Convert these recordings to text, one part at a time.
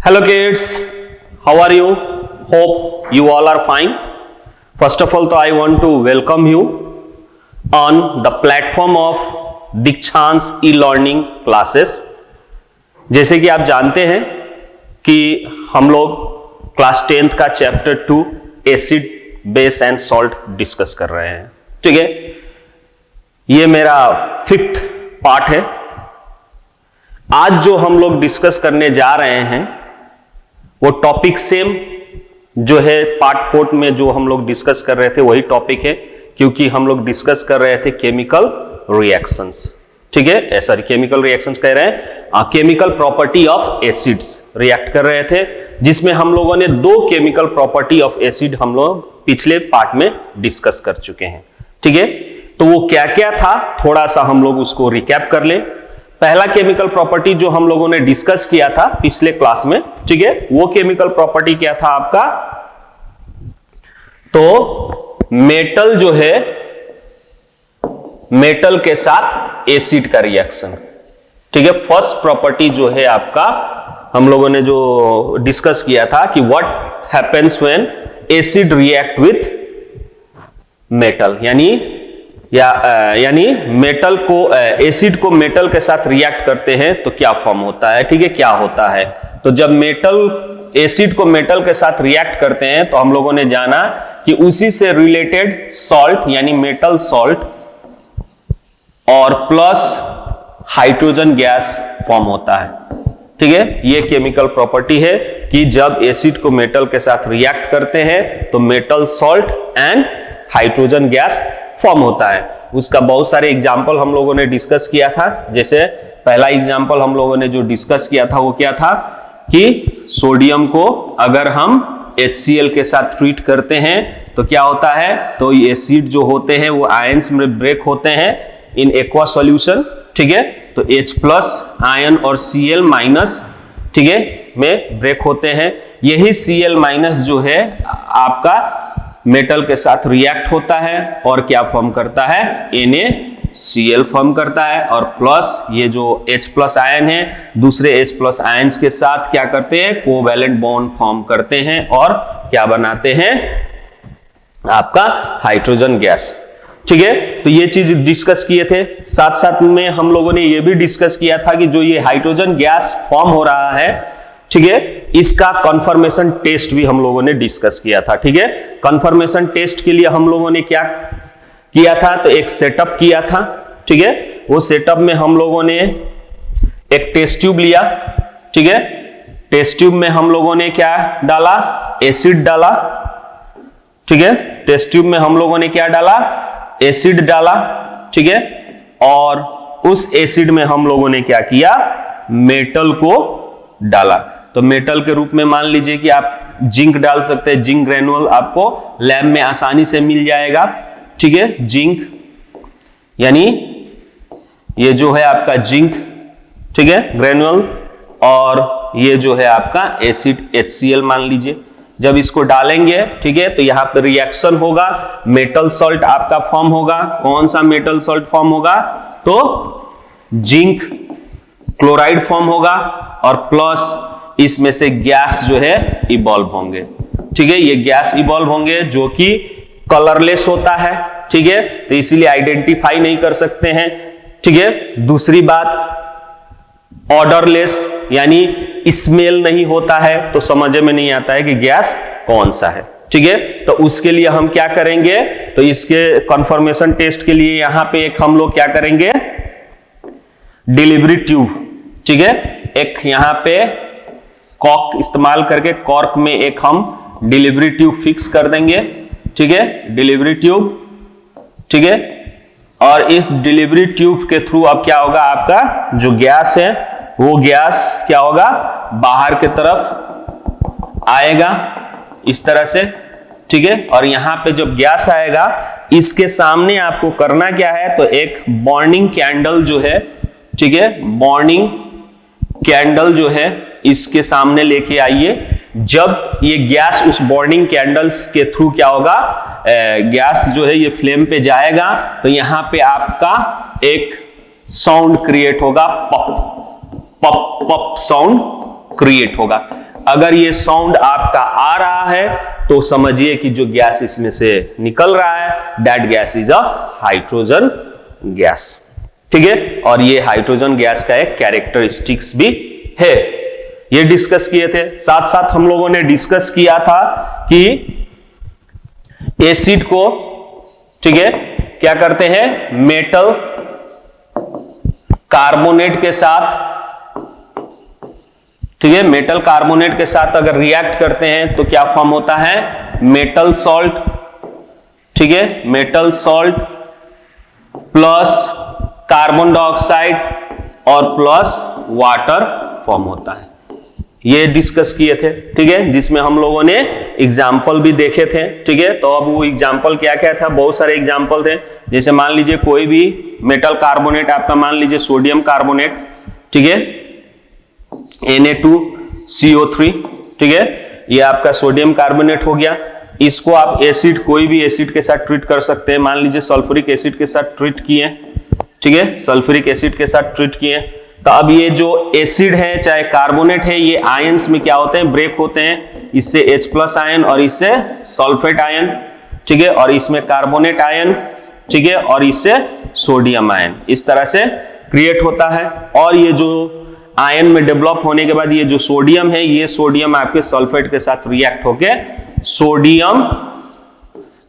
Hello kids, how are you? Hope you all are fine. First of all, I want to welcome you on the platform of Dikshansh e-learning classes. जैसे कि आप जानते हैं कि हम लोग क्लास 10th का chapter 2 acid base and salt discuss कर रहे हैं. ठीक है, ये मेरा 5th पार्ट है. आज जो हम लोग डिस्कस करने जा रहे हैं वो टॉपिक सेम जो है पार्ट 4 में जो हम लोग डिस्कस कर रहे थे वही टॉपिक है, क्योंकि हम लोग डिस्कस कर रहे थे केमिकल रिएक्शंस. ठीक है, सॉरी केमिकल रिएक्शंस कह रहे हैं, chemical property of acids react कर रहे थे, जिसमें हम लोगों ने 2 केमिकल प्रॉपर्टी ऑफ एसिड हम लोग पिछले पार्ट में डिस्कस कर चुके हैं. ठीक है, तो वो क्या क्या था थोड़ा सा हम लोग उसको रिकैप कर ले. पहला केमिकल प्रॉपर्टी जो हम लोगों ने डिस्कस किया था पिछले क्लास में, ठीक है, वो केमिकल प्रॉपर्टी क्या था आपका, तो मेटल जो है मेटल के साथ एसिड का रिएक्शन. ठीक है, फर्स्ट प्रॉपर्टी जो है आपका हम लोगों ने जो डिस्कस किया था कि what happens when acid react with metal, यानी मेटल को एसिड को मेटल के साथ रिएक्ट करते हैं तो क्या फॉर्म होता है. ठीक है, क्या होता है, तो जब मेटल एसिड को मेटल के साथ रिएक्ट करते हैं तो हम लोगों ने जाना कि उसी से रिलेटेड सॉल्ट यानी मेटल सॉल्ट और प्लस हाइड्रोजन गैस फॉर्म होता है. ठीक है, ये केमिकल प्रॉपर्टी है कि जब एसिड को मेटल के साथ रिएक्ट करते हैं तो metal salt and hydrogen gas form होता है. उसका बहुत सारे एग्जाम्पल हम लोगों ने डिस्कस किया था. जैसे पहला एग्जाम्पल हम लोगों ने जो डिस्कस किया था वो क्या था कि सोडियम को अगर हम HCl के साथ ट्रीट करते हैं तो क्या होता है, तो एसिड जो होते हैं वो आयंस में ब्रेक होते हैं इन एक्वा सॉल्यूशन. ठीक है, तो H प्लस आयन और Cl माइनस, ठीक है, में ब्रेक होते हैं. यही Cl माइनस जो है आपका मेटल के साथ रिएक्ट होता है और क्या फॉर्म करता है, NaCl फॉर्म करता है. और प्लस ये जो H प्लस आयन है दूसरे H प्लस आयंस के साथ क्या करते हैं, कोवैलेंट बॉन्ड फॉर्म करते हैं और क्या बनाते हैं, आपका हाइड्रोजन गैस. ठीक है, तो ये चीज डिस्कस किए थे. साथ साथ में हम लोगों ने ये भी डिस्कस किया था कि जो ये हाइड्रोजन गैस फॉर्म हो रहा है, ठीक है, इसका कन्फर्मेशन टेस्ट भी हम लोगों ने डिस्कस किया था. ठीक है, कन्फर्मेशन टेस्ट के लिए हम लोगों ने क्या किया था, तो एक सेटअप किया था. ठीक है, वो सेटअप में हम लोगों ने एक टेस्ट ट्यूब लिया. ठीक है, टेस्ट ट्यूब में हम लोगों ने क्या डाला, एसिड डाला. ठीक है, टेस्ट ट्यूब में हम लोगों ने क्या डाला, एसिड डाला. ठीक है, और उस एसिड में हम लोगों ने क्या किया, मेटल को डाला. तो मेटल के रूप में मान लीजिए कि आप जिंक डाल सकते हैं. जिंक ग्रेनुअल आपको लैब में आसानी से मिल जाएगा. ठीक है, जिंक यानी ये जो है आपका जिंक, ठीक है, ग्रेनुअल, और ये जो है आपका एसिड HCl मान लीजिए. जब इसको डालेंगे, ठीक है, तो यहां पे रिएक्शन होगा, मेटल सॉल्ट आपका फॉर्म होगा. कौन सा मेटल सॉल्ट फॉर्म होगा, तो जिंक क्लोराइड फॉर्म होगा और प्लस इसमें से गैस जो है इवॉल्व होंगे. ठीक है, ये गैस इवॉल्व होंगे जो कि कलरलेस होता है. ठीक है, तो इसीलिए आइडेंटिफाई नहीं कर सकते हैं. ठीक है, दूसरी बात ऑर्डरलेस यानी स्मेल नहीं होता है, तो समझ में नहीं आता है कि गैस कौन सा है. ठीक है, तो उसके लिए हम क्या करेंगे, तो इसके कंफर्मेशन टेस्ट के लिए यहां पे एक हम लोग क्या करेंगे, डिलीवरी ट्यूब. ठीक है, एक यहां पे कॉर्क इस्तेमाल करके कॉर्क में एक हम डिलीवरी ट्यूब फिक्स कर देंगे. ठीक है, डिलीवरी ट्यूब. ठीक है, और इस डिलीवरी ट्यूब के थ्रू अब क्या होगा, आपका जो गैस है वो गैस क्या होगा, बाहर की तरफ आएगा इस तरह से. ठीक है, और यहां पे जब गैस आएगा इसके सामने आपको करना क्या है, तो एक बर्निंग कैंडल जो है, ठीक है, बर्निंग कैंडल जो है इसके सामने लेके आइए. जब ये गैस उस बर्निंग कैंडल्स के थ्रू क्या होगा, गैस जो है ये फ्लेम पे जाएगा, तो यहां पे आपका एक साउंड क्रिएट होगा, पप पप पप साउंड क्रिएट होगा. अगर ये साउंड आपका आ रहा है तो समझिए कि जो गैस इसमें से निकल रहा है that gas is a hydrogen gas. ठीक है, और ये हाइड्रोजन गैस का एक कैरेक्टरिस्टिक्स भी है, ये डिस्कस किए थे। साथ साथ हम लोगों ने डिस्कस किया था कि एसिड को, ठीक है, क्या करते हैं, मेटल कार्बोनेट के साथ, ठीक है, मेटल कार्बोनेट के साथ अगर रिएक्ट करते हैं तो क्या फॉर्म होता है, मेटल सॉल्ट। ठीक है, metal salt plus carbon dioxide और प्लस वाटर फॉर्म होता है, ये डिस्कस किए थे। ठीक है, जिसमें हम लोगों ने एग्जाम्पल भी देखे थे। ठीक है, तो अब वो एग्जाम्पल क्या क्या था, बहुत सारे एग्जाम्पल थे। जैसे मान लीजिए कोई भी मेटल कार्बोनेट आपका, मान लीजिए सोडियम कार्बोनेट, ठीक है, Na2CO3, ठीक है, ये आपका सोडियम कार्बोनेट हो गया। इसको आप एसिड, कोई भी एसिड के साथ ट्रीट कर सकते हैं। मान लीजिए सल्फ्यूरिक एसिड के साथ ट्रीट किए, ठीक है, सल्फ्यूरिक एसिड के साथ ट्रीट किए, तो अब ये जो एसिड है चाहे कार्बोनेट है, ये आयंस में क्या होते हैं, ब्रेक होते हैं। इससे H+ आयन और इससे सल्फेट आयन, ठीक है, और इसमें कार्बोनेट आयन, ठीक है, और इससे सोडियम आयन, इस तरह से क्रिएट होता है। और ये जो आयन में डेवलप होने के बाद ये जो सोडियम है, ये सोडियम आपके सल्फेट के साथ रिएक्ट होके सोडियम,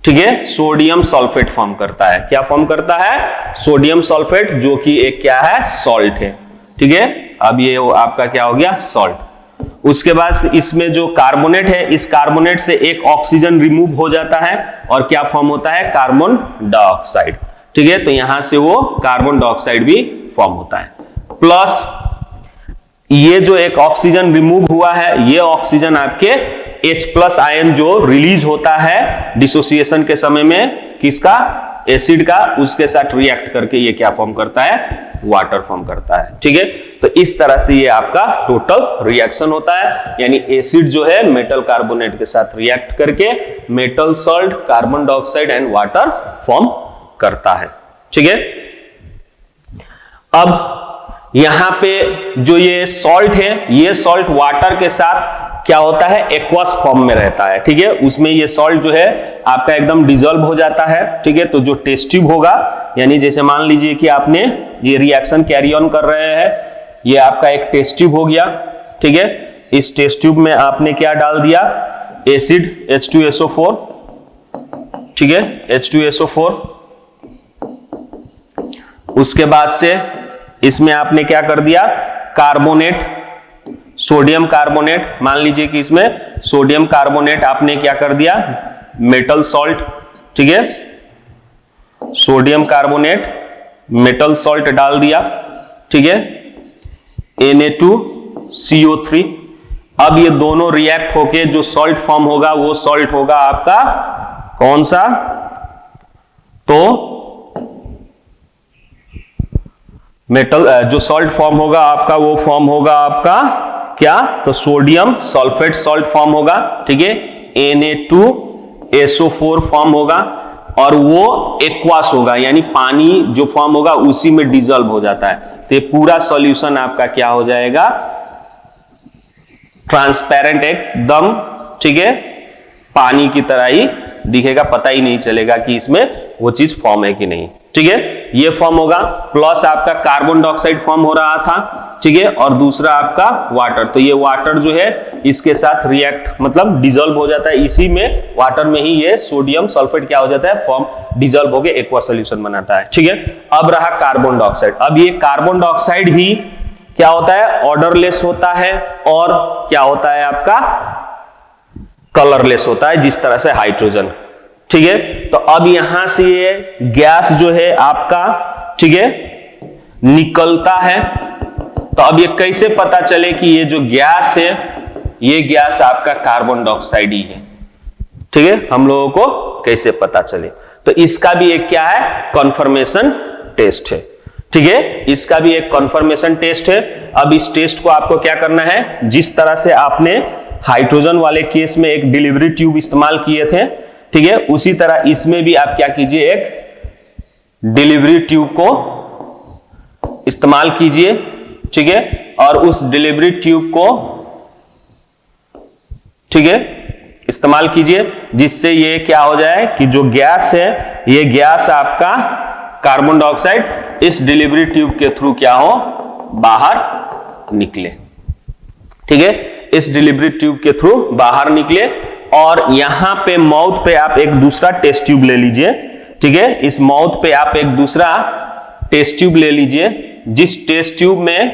ठीक है, सोडियम सल्फेट फॉर्म करता है। क्या फॉर्म करता है, सोडियम सल्फेट, जो कि एक क्या है, सॉल्ट है। ठीक है, अब ये आपका क्या हो गया, सॉल्ट। उसके बाद इसमें जो कार्बोनेट है, इस कार्बोनेट से एक ऑक्सीजन रिमूव हो जाता है और क्या फॉर्म होता है, कार्बन डाइऑक्साइड। ठीक है, तो यहां से वो कार्बन डाइऑक्साइड भी फॉर्म होता है। प्लस ये जो एक ऑक्सीजन रिमूव हुआ है, ये ऑक्सीजन आपके H+ आयन जो रिलीज होता है डिसोसिएशन के समय में, किसका, एसिड का, उसके साथ रिएक्ट करके ये क्या फॉर्म करता है, वाटर फॉर्म करता है। ठीक है, तो इस तरह से ये आपका टोटल रिएक्शन होता है। यानी एसिड जो है मेटल कार्बोनेट के साथ रिएक्ट करके metal salt, carbon dioxide and water form करता है। ठीक है, अब यहां पे जो ये सॉल्ट है, ये सॉल्ट वाटर के साथ क्या होता है, एक्वस फॉर्म में रहता है। ठीक है, उसमें ये सॉल्ट जो है आपका एकदम डिजोल्व हो जाता है। ठीक है, तो जो टेस्ट ट्यूब होगा, यानी जैसे मान लीजिए कि आपने ये रिएक्शन कैरी ऑन कर रहे हैं, ये आपका एक टेस्ट ट्यूब हो गया। ठीक है, इस टेस्ट ट्यूब में आपने क्या डाल दिया, एसिड H2SO4, ठीक है, H2SO4। उसके बाद से इसमें आपने क्या कर दिया, कार्बोनेट, सोडियम कार्बोनेट, मान लीजिए कि इसमें सोडियम कार्बोनेट आपने क्या कर दिया, मेटल सॉल्ट, ठीक है, सोडियम कार्बोनेट मेटल सॉल्ट डाल दिया। ठीक है, Na2CO3। अब ये दोनों रिएक्ट होके जो सॉल्ट फॉर्म होगा, वो सॉल्ट होगा आपका कौन सा, तो मेटल, जो सॉल्ट फॉर्म होगा आपका, वो फॉर्म होगा आपका क्या, तो सोडियम सल्फेट सॉल्ट फॉर्म होगा। ठीक है, Na2SO4 फॉर्म होगा और वो एक्वास होगा, यानी पानी जो फॉर्म होगा उसी में डिजोल्व हो जाता है। तो ये पूरा सॉल्यूशन आपका क्या हो जाएगा, ट्रांसपेरेंट एकदम, ठीक है, पानी की तरह ही दिखेगा, पता ही नहीं चलेगा कि इसमें वो चीज फॉर्म है कि नहीं। ठीक है, ये फॉर्म होगा। प्लस आपका कार्बन डाइऑक्साइड फॉर्म हो रहा था, ठीक है, और दूसरा आपका वाटर। तो ये वाटर जो है इसके साथ रिएक्ट, मतलब डिजोल्व हो जाता है, इसी में वाटर में ही ये सोडियम सल्फेट क्या हो जाता है, फॉर्म, डिजोल्व होकर एक्वा सॉल्यूशन बनाता है। ठीक है, अब रहा कार्बन डाइऑक्साइड। अब ये कार्बन डाइऑक्साइड भी क्या होता है, ऑर्डरलेस होता है और क्या होता है आपका, कलरलेस होता है, जिस तरह से हाइड्रोजन। ठीक है, तो अब यहां से ये गैस जो है आपका, ठीक है, निकलता है। तो अब ये कैसे पता चले कि ये जो गैस है, ये गैस आपका कार्बन डाइऑक्साइड ही है। ठीक है, हम लोगों को कैसे पता चले, तो इसका भी एक क्या है, कंफर्मेशन टेस्ट है। ठीक है, इसका भी एक कंफर्मेशन टेस्ट है। अब इस टेस्ट को आपको क्या करना है, जिस तरह से आपने हाइड्रोजन वाले केस में एक डिलीवरी ट्यूब इस्तेमाल किए थे, ठीक है, उसी तरह इसमें भी आप क्या कीजिए, एक डिलीवरी ट्यूब को इस्तेमाल कीजिए। ठीक है, और उस डिलीवरी ट्यूब को ठीक है, इस्तेमाल कीजिए, जिससे ये क्या हो जाए कि जो गैस है, ये गैस आपका कार्बन डाइऑक्साइड इस डिलीवरी ट्यूब के थ्रू क्या हो, बाहर निकले। ठीक है, इस डिलीवरी ट्यूब के थ्रू बाहर निकले। और यहां पे माउथ पे आप एक दूसरा टेस्ट ट्यूब ले लीजिए। ठीक है, इस माउथ पे आप एक दूसरा टेस्ट ट्यूब ले लीजिए, जिस टेस्ट ट्यूब में,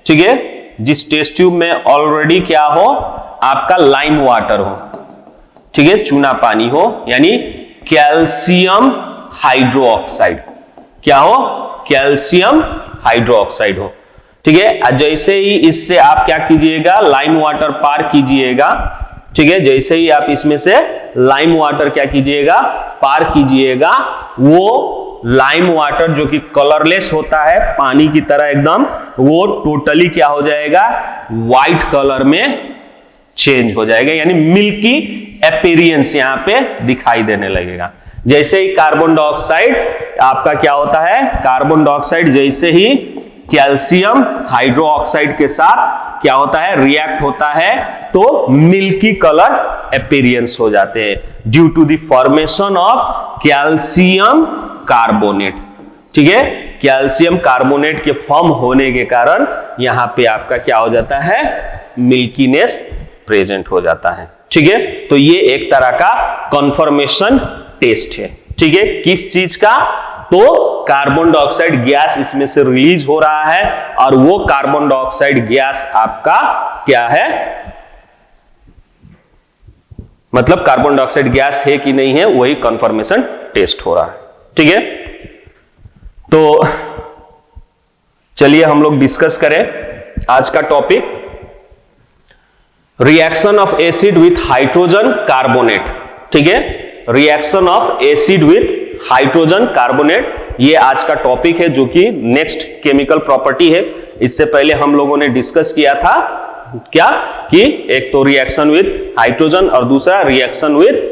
ठीक है, जिस टेस्ट ट्यूब में ऑलरेडी क्या हो, आपका लाइम वाटर हो, ठीक है, चूना पानी हो, यानी कैल्शियम हाइड्रोक्साइड, क्या हो, कैल्शियम हाइड्रोक्साइड हो। ठीक है, जैसे ही इससे आप क्या कीजिएगा, लाइम वाटर पार कीजिएगा। ठीक है, जैसे ही आप इसमें से लाइम वाटर क्या कीजिएगा, पार कीजिएगा, वो लाइम वाटर जो कि कलरलेस होता है, पानी की तरह एकदम, वो टोटली क्या हो जाएगा, व्हाइट कलर में चेंज हो जाएगा, यानी मिल्की अपीयरेंस यहां पे दिखाई देने लगेगा। जैसे ही कार्बन डाइऑक्साइड आपका क्या होता है, कार्बन डाइऑक्साइड जैसे ही कैल्शियम हाइड्रोक्साइड के साथ क्या होता है, रिएक्ट होता है, तो मिल्की कलर अपीयरेंस हो जाते हैं due to the formation of calcium carbonate. ठीक है, कैल्शियम कार्बोनेट के फॉर्म होने के कारण यहां पे आपका क्या हो जाता है, मिल्कीनेस प्रेजेंट हो जाता है। ठीक है, तो ये एक तरह का कन्फर्मेशन टेस्ट है। ठीक है, किस चीज का, तो कार्बन डाइऑक्साइड गैस इसमें से रिलीज हो रहा है, और वो कार्बन डाइऑक्साइड गैस आपका क्या है, मतलब कार्बन डाइऑक्साइड गैस है कि नहीं है, वही कन्फर्मेशन टेस्ट हो रहा है। ठीक है, तो चलिए हम लोग डिस्कस करें आज का topic, reaction of acid with hydrogen carbonate. ठीक है, reaction of acid with hydrogen carbonate, ये आज का टॉपिक है, जो कि नेक्स्ट केमिकल प्रॉपर्टी है। इससे पहले हम लोगों ने डिस्कस किया था क्या, कि एक तो रिएक्शन विथ हाइड्रोजन और दूसरा रिएक्शन विथ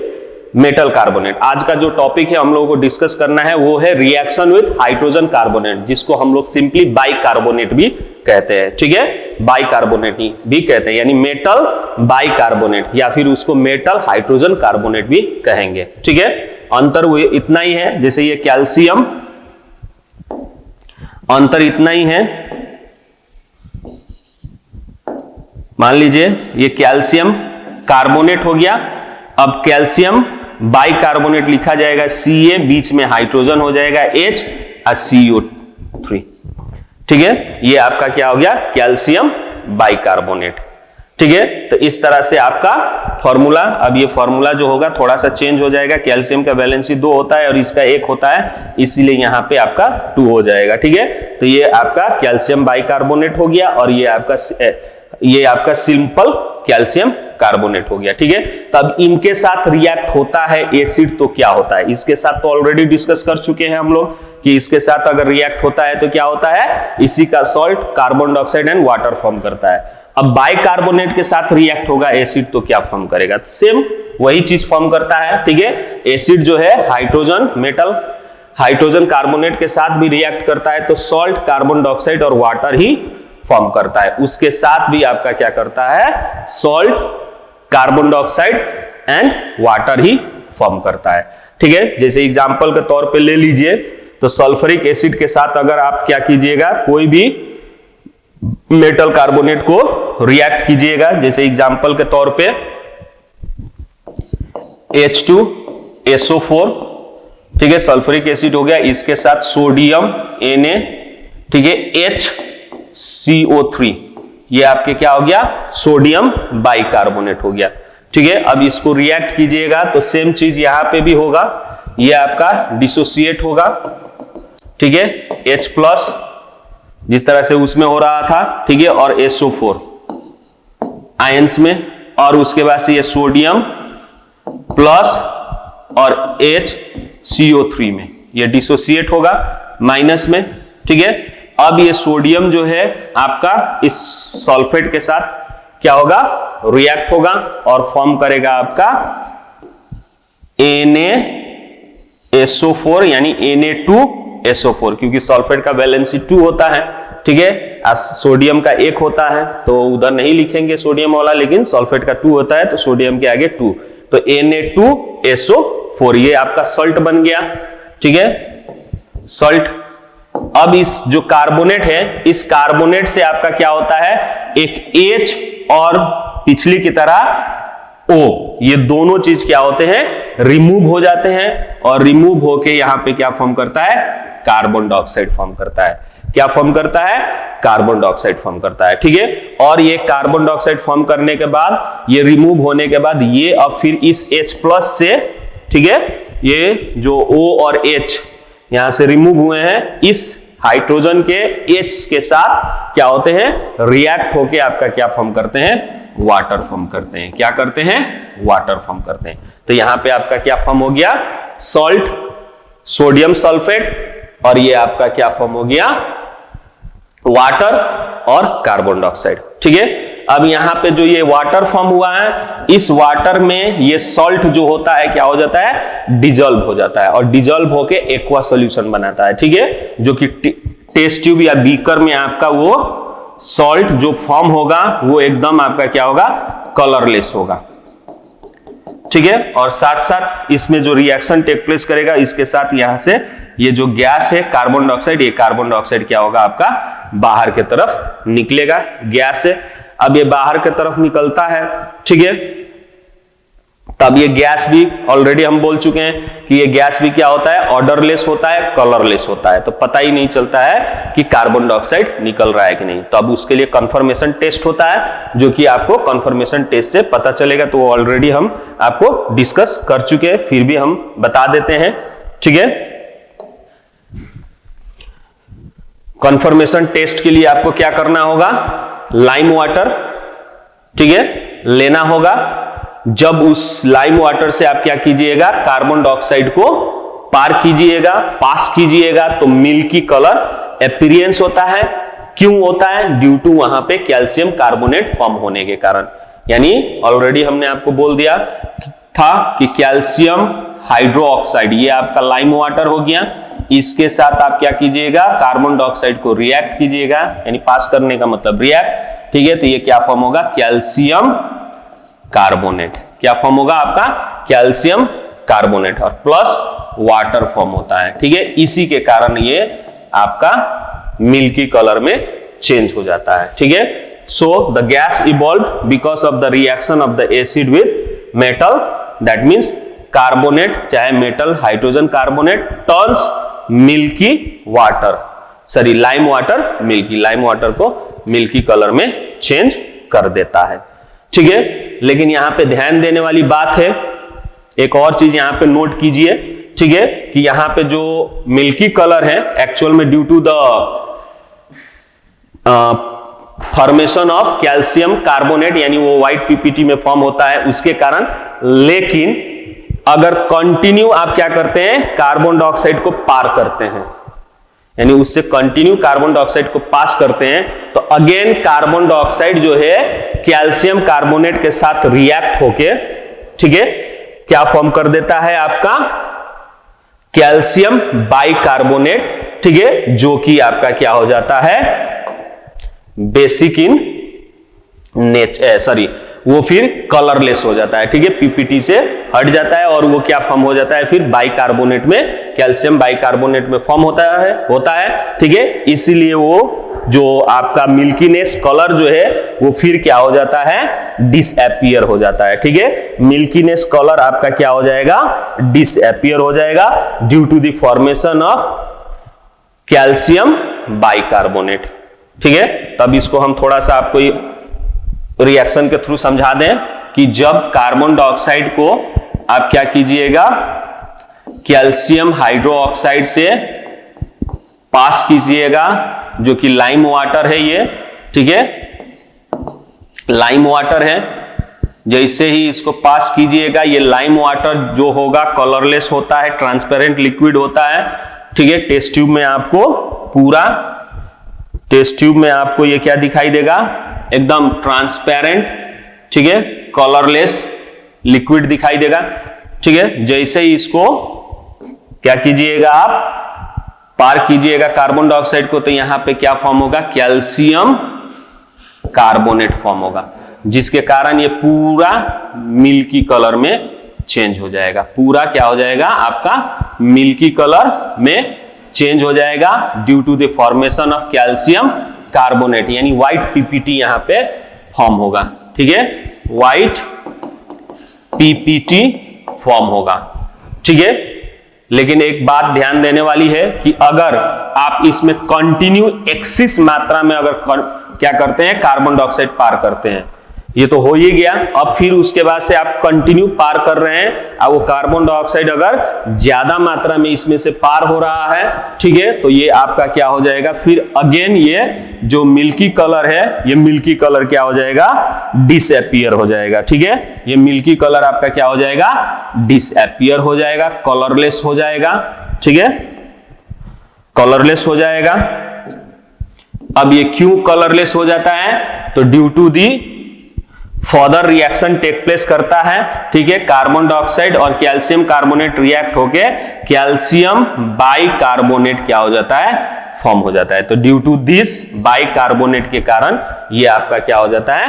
मेटल कार्बोनेट। आज का जो टॉपिक है हम लोगों को डिस्कस करना है, वो है रिएक्शन विथ हाइड्रोजन कार्बोनेट, जिसको हम लोग सिंपली बाइकार्बोनेट भी कहते हैं। ठीक है, बाइकार्बोनेट ही भी कहते हैं, यानी मेटल बाइकार्बोनेट, या फिर उसको मेटल हाइड्रोजन कार्बोनेट भी कहेंगे। ठीक है, अंतर वो इतना ही है, जैसे ये कैल्शियम, अंतर इतना ही है, मान लीजिए ये कैल्शियम कार्बोनेट हो गया, अब कैल्शियम बाइकार्बोनेट लिखा जाएगा Ca, बीच में हाइड्रोजन हो जाएगा H और CO3। ठीक है, ये आपका क्या हो गया, कैल्शियम बाइकार्बोनेट। ठीक है, तो इस तरह से आपका फॉर्मूला, अब ये फॉर्मूला जो होगा थोड़ा सा चेंज हो जाएगा, कैल्शियम का वैलेंसी 2 होता है और इसका 1 होता है, इसीलिए यहां पे आपका 2 हो जाएगा। ठीक है, तो ये आपका कैल्शियम बाइकार्बोनेट हो गया, और ये आपका सिंपल कैल्शियम कार्बोनेट हो गया। ठीक है, तब इनके साथ रिएक्ट होता है एसिड, तो क्या होता है, इसके साथ तो ऑलरेडी डिस्कस कर चुके हैं हम लोग कि इसके साथ अगर रिएक्ट होता है तो क्या होता है, इसी का salt carbon dioxide and water form करता है। अब बाइकार्बोनेट के साथ रिएक्ट होगा एसिड, तो क्या फॉर्म करेगा, सेम वही चीज फॉर्म करता है। ठीक है, एसिड जो है हाइड्रोजन मेटल हाइड्रोजन कार्बोनेट के साथ भी रिएक्ट करता है, तो सॉल्ट कार्बन डाइऑक्साइड और वाटर ही फॉर्म करता है। उसके साथ भी आपका क्या करता है, salt carbon dioxide and water he form करता है। ठीक है, जैसे एग्जांपल के तौर पे ले लीजिए, तो सल्फ्यूरिक एसिड के साथ अगर आप क्या कीजिएगा, कोई भी मेटल कार्बोनेट को रिएक्ट कीजिएगा, जैसे एग्जांपल के तौर पे H2SO4, ठीक है, सल्फ्यूरिक एसिड हो गया, इसके साथ सोडियम Na, ठीक है, HCO3, ये आपके क्या हो गया, सोडियम बाइकार्बोनेट हो गया। ठीक है, अब इसको रिएक्ट कीजिएगा तो सेम चीज यहां पे भी होगा, ये आपका डिसोसिएट होगा। ठीक है, H+ जिस तरह से उसमें हो रहा था, ठीक है, और SO4 आयंस में, और उसके बाद से ये सोडियम प्लस और HCO3 में ये डिसोसिएट होगा माइनस में। ठीक है, अब ये सोडियम जो है आपका इस सल्फेट के साथ क्या होगा, रिएक्ट होगा और फॉर्म करेगा आपका NaSO4 यानी Na2SO4, क्योंकि सल्फेट का वैलेंसी 2 होता है। ठीक है, सोडियम का 1 होता है तो उधर नहीं लिखेंगे सोडियम वाला, लेकिन सल्फेट का 2 होता है तो सोडियम के आगे 2, तो Na2SO4 ये आपका सॉल्ट बन गया। ठीक है, सॉल्ट। अब इस जो कार्बोनेट है, इस कार्बोनेट से आपका क्या होता है, एक H और पिछली की तरह O, ये दोनों चीज क्या होते हैं, रिमूव हो जाते हैं, और रिमूव होके यहां पे क्या फॉर्म करता है, कार्बन डाइऑक्साइड फॉर्म करता है। क्या फॉर्म करता है, कार्बन डाइऑक्साइड फॉर्म करता है। ठीक है, और ये कार्बन डाइऑक्साइड फॉर्म करने के बाद, ये रिमूव होने के बाद, ये अब फिर इस H+ से, ठीक है, ये जो O और H यहां से रिमूव हुए हैं, इस हाइड्रोजन के H के साथ क्या होते हैं, रिएक्ट होके आपका क्या फॉर्म करते हैं, वाटर फॉर्म करते हैं। क्या करते हैं, वाटर फॉर्म करते हैं। तो यहां पे आपका क्या फॉर्म हो गया, सॉल्ट, सोडियम सल्फेट, और ये आपका क्या फॉर्म हो गया, वाटर और कार्बन डाइऑक्साइड। ठीक है, अब यहां पे जो ये वाटर फॉर्म हुआ है, इस वाटर में ये सॉल्ट जो होता है क्या हो जाता है, डिजॉल्व हो जाता है, और डिजॉल्व होके एक्वा सॉल्यूशन बनाता है। ठीक है, जो कि टेस्ट ट्यूब या बीकर में आपका वो सॉल्ट जो फॉर्म होगा वो एकदम आपका क्या होगा, कलरलेस होगा। ठीक है, और साथ साथ इसमें जो रिएक्शन टेक प्लेस करेगा, इसके साथ यहां से ये जो गैस है कार्बन डाइऑक्साइड, ये कार्बन डाइऑक्साइड क्या होगा आपका, बाहर की तरफ निकलेगा गैस से। अब ये बाहर की तरफ निकलता है, ठीक है, तब ये गैस भी ऑलरेडी हम बोल चुके हैं कि ये गैस भी क्या होता है, ऑर्डरलेस होता है, कलरलेस होता है, तो पता ही नहीं चलता है कि कार्बन डाइऑक्साइड निकल रहा है कि नहीं। तो अब उसके लिए कंफर्मेशन टेस्ट होता है, जो कि आपको कंफर्मेशन टेस्ट से पता चलेगा, तो ऑलरेडी हम आपको डिस्कस कर चुके हैं, फिर भी हम बता देते हैं। ठीक है, कंफर्मेशन टेस्ट के लिए आपको क्या करना होगा, लाइम वाटर, ठीक है, लेना होगा। जब उस लाइम वाटर से आप क्या कीजिएगा, कार्बन डाइऑक्साइड को पार कीजिएगा, पास कीजिएगा, तो मिल्की कलर अपीयरेंस होता है। क्यों होता है, ड्यू टू वहां पे कैल्शियम कार्बोनेट फॉर्म होने के कारण। यानी ऑलरेडी हमने आपको बोल दिया था कि कैल्शियम हाइड्रोक्साइड, ये आपका लाइम वाटर हो गया, इसके साथ आप क्या कीजिएगा, कार्बन डाइऑक्साइड को रिएक्ट कीजिएगा, यानी पास करने का मतलब रिएक्ट। ठीक है, तो ये क्या फॉर्म होगा, कैल्शियम कार्बोनेट। क्या फॉर्म होगा आपका, कैल्शियम कार्बोनेट, और प्लस वाटर फॉर्म होता है। ठीक है, इसी के कारण ये आपका मिल्की कलर में चेंज हो जाता है। ठीक है, so the gas evolve because of the reaction of the acid with metal, that means carbonate चाहे metal, hydrogen carbonate turns milky water, sorry lime water milky, lime water को milky colour में change कर देता है। ठीक है, लेकिन यहां पे ध्यान देने वाली बात है, एक और चीज यहां पे नोट कीजिए। ठीक है, कि यहां पे जो मिल्की कलर है एक्चुअल में due to the formation of calcium carbonate, यानी वो व्हाइट पीपीटी में फॉर्म होता है उसके कारण। लेकिन अगर कंटिन्यू आप क्या करते हैं, कार्बन डाइऑक्साइड को पार करते हैं, यानी उससे कंटिन्यू कार्बन डाइऑक्साइड को पास करते हैं, तो अगेन कार्बन डाइऑक्साइड जो है कैल्शियम कार्बोनेट के साथ रिएक्ट होके, ठीक है, क्या फॉर्म कर देता है आपका, कैल्शियम बाइकार्बोनेट। ठीक है, जो कि आपका क्या हो जाता है, बेसिक इन नेचर, सॉरी वो फिर कलरलेस हो जाता है। ठीक है, पीपीटी से हट जाता है, और वो क्या फॉर्म हो जाता है, फिर बाइकार्बोनेट में, कैल्शियम बाइकार्बोनेट में फॉर्म होता है। ठीक है, इसीलिए वो जो आपका मिल्कीनेस कलर जो है वो फिर क्या हो जाता है, डिसअपियर हो जाता है। ठीक है, मिल्कीनेस कलर आपका क्या हो जाएगा, डिसअपियर हो जाएगा due to the formation of calcium bicarbonate. ठीक है, तब इसको हम थोड़ा सा आपको रिएक्शन के थ्रू समझा दें कि जब कार्बन डाइऑक्साइड को आप क्या कीजिएगा, कैल्शियम हाइड्रोक्साइड से पास कीजिएगा, जो कि लाइम वाटर है ये। ठीक है, लाइम वाटर है, जैसे ही इसको पास कीजिएगा, ये लाइम वाटर जो होगा कलरलेस होता है, ट्रांसपेरेंट लिक्विड होता है। ठीक है, टेस्ट ट्यूब में आपको पूरा, टेस्ट ट्यूब में आपको ये क्या दिखाई देगा, एकदम ट्रांसपेरेंट, ठीक है, कलरलेस लिक्विड दिखाई देगा। ठीक है, जैसे ही इसको क्या कीजिएगा, आप पार कीजिएगा कार्बन डाइऑक्साइड को, तो यहां पे क्या फॉर्म होगा, कैल्शियम कार्बोनेट फॉर्म होगा, जिसके कारण ये पूरा मिल्की कलर में चेंज हो जाएगा। पूरा क्या हो जाएगा, आपका मिल्की कलर में चेंज हो जाएगा due to the formation of calcium carbonate, यानी व्हाइट पीपीटी यहां पे फॉर्म होगा। ठीक है, व्हाइट पीपीटी फॉर्म होगा। ठीक है, लेकिन एक बात ध्यान देने वाली है कि अगर आप इसमें कंटिन्यू एक्सिस मात्रा में अगर क्या करते हैं, कार्बन डाइऑक्साइड पार करते हैं, ये तो हो ही गया, अब फिर उसके बाद से आप कंटिन्यू पार कर रहे हैं, अब वो कार्बन डाइऑक्साइड अगर ज्यादा मात्रा में इसमें से पार हो रहा है, ठीक है, तो ये आपका क्या हो जाएगा, फिर अगेन ये जो मिल्की कलर है, ये मिल्की कलर क्या हो जाएगा, डिसअपीयर हो जाएगा। ठीक है, ये मिल्की कलर आपका क्या हो जाएगा, डिसअपीयर हो जाएगा, कलरलेस हो जाएगा। ठीक है, कलरलेस हो जाएगा। अब ये क्यों कलरलेस हो जाता है, तो due to the further reaction take place करता है। ठीक है, कार्बन डाइऑक्साइड और कैल्शियम कार्बोनेट रिएक्ट होके कैल्शियम बाइकार्बोनेट क्या हो जाता है, फॉर्म हो जाता है। तो ड्यू टू दिस बाइकार्बोनेट के कारण ये आपका क्या हो जाता है,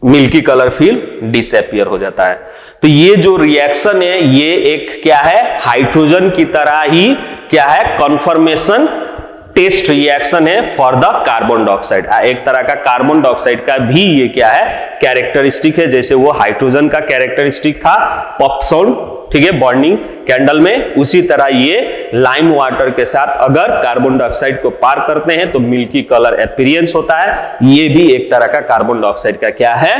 मिल्की कलर फिर डिसअपीयर हो जाता है। तो ये जो रिएक्शन है, ये एक क्या है, हाइड्रोजन की तरह ही क्या है, कन्फर्मेशन टेस्ट रिएक्शन है फॉर द कार्बन डाइऑक्साइड। एक तरह का कार्बन डाइऑक्साइड का भी ये क्या है, कैरेक्टरिस्टिक है, जैसे वो हाइड्रोजन का कैरेक्टरिस्टिक था पॉप साउंड, ठीक है, बर्निंग कैंडल में, उसी तरह ये लाइम वाटर के साथ अगर कार्बन डाइऑक्साइड को पार करते हैं तो मिल्की कलर अपीयरेंस होता है। ये भी एक तरह का कार्बन डाइऑक्साइड का क्या है,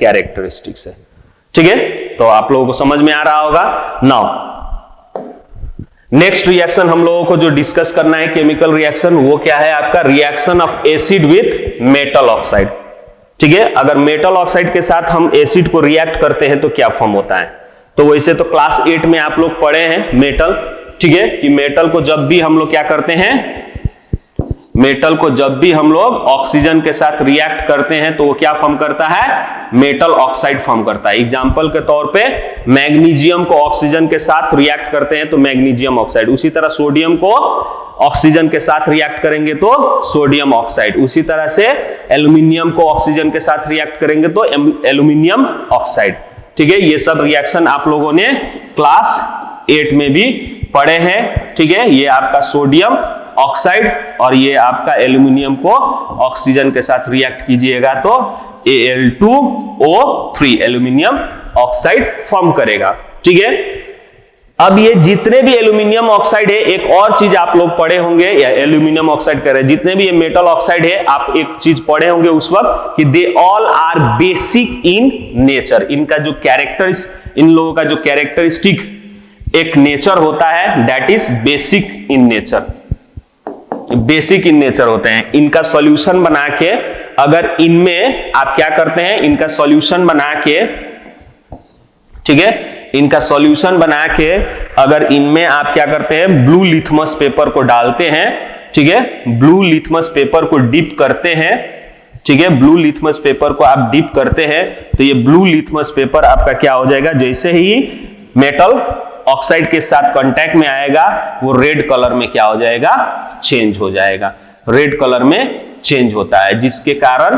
कैरेक्टरिस्टिक्स है। ठीक है, तो आप लोगों को समझ में आ रहा होगा। नाउ नेक्स्ट रिएक्शन हम लोगों को जो डिस्कस करना है, केमिकल रिएक्शन, वो क्या है आपका, reaction of acid with metal oxide. ठीक है, अगर मेटल ऑक्साइड के साथ हम एसिड को रिएक्ट करते हैं तो क्या फॉर्म होता है। तो वैसे तो क्लास 8 में आप लोग पढ़े हैं मेटल, ठीक है, कि मेटल को जब भी हम लोग क्या करते हैं, मेटल को जब भी हम लोग ऑक्सीजन के साथ रिएक्ट करते हैं तो वो क्या फॉर्म करता है, मेटल ऑक्साइड फॉर्म करता है। एग्जांपल के तौर पे मैग्नीशियम को ऑक्सीजन के साथ रिएक्ट करते हैं तो मैग्नीशियम ऑक्साइड, उसी तरह सोडियम को ऑक्सीजन के साथ रिएक्ट करेंगे तो सोडियम ऑक्साइड, उसी तरह से एल्यूमिनियम को ऑक्सीजन के साथ रिएक्ट करेंगे तो एल्यूमिनियम ऑक्साइड। ठीक है, ये सब रिएक्शन आप लोगों ने क्लास 8 में भी पढ़े हैं। ठीक है, ये आपका सोडियम ऑक्साइड और ये आपका एल्यूमिनियम को ऑक्सीजन के साथ रिएक्ट कीजिएगा तो Al2O3 एल्यूमिनियम ऑक्साइड फॉर्म करेगा। ठीक है, अब ये जितने भी एल्यूमिनियम ऑक्साइड है, एक और चीज आप लोग पढ़े होंगे, या एल्यूमिनियम ऑक्साइड कह रहे हैं, जितने भी ये मेटल ऑक्साइड है, आप एक चीज पढ़े होंगे उस वक्त कि they all are basic in nature. इनका जो इन लोगों का जो कैरेक्टरिस्टिक एक नेचर होता है, that is basic in nature, basic in nature होते हैं। इनका सॉल्यूशन बना के अगर इनमें आप क्या करते हैं, इनका सॉल्यूशन बना के, ठीक है, इनका सॉल्यूशन बना के अगर इनमें आप क्या करते हैं, ब्लू लिथमस पेपर को डालते हैं, ठीक है, ब्लू लिथमस पेपर को डिप करते हैं, ठीक है, ब्लू लिथमस पेपर को आप डिप करते हैं तो ये ब्लू लिथमस पेपर आपका क्या हो जाएगा, जैसे ही मेटल ऑक्साइड के साथ कांटेक्ट में आएगा वो रेड कलर में क्या हो जाएगा, चेंज हो जाएगा, रेड कलर में चेंज होता है, जिसके कारण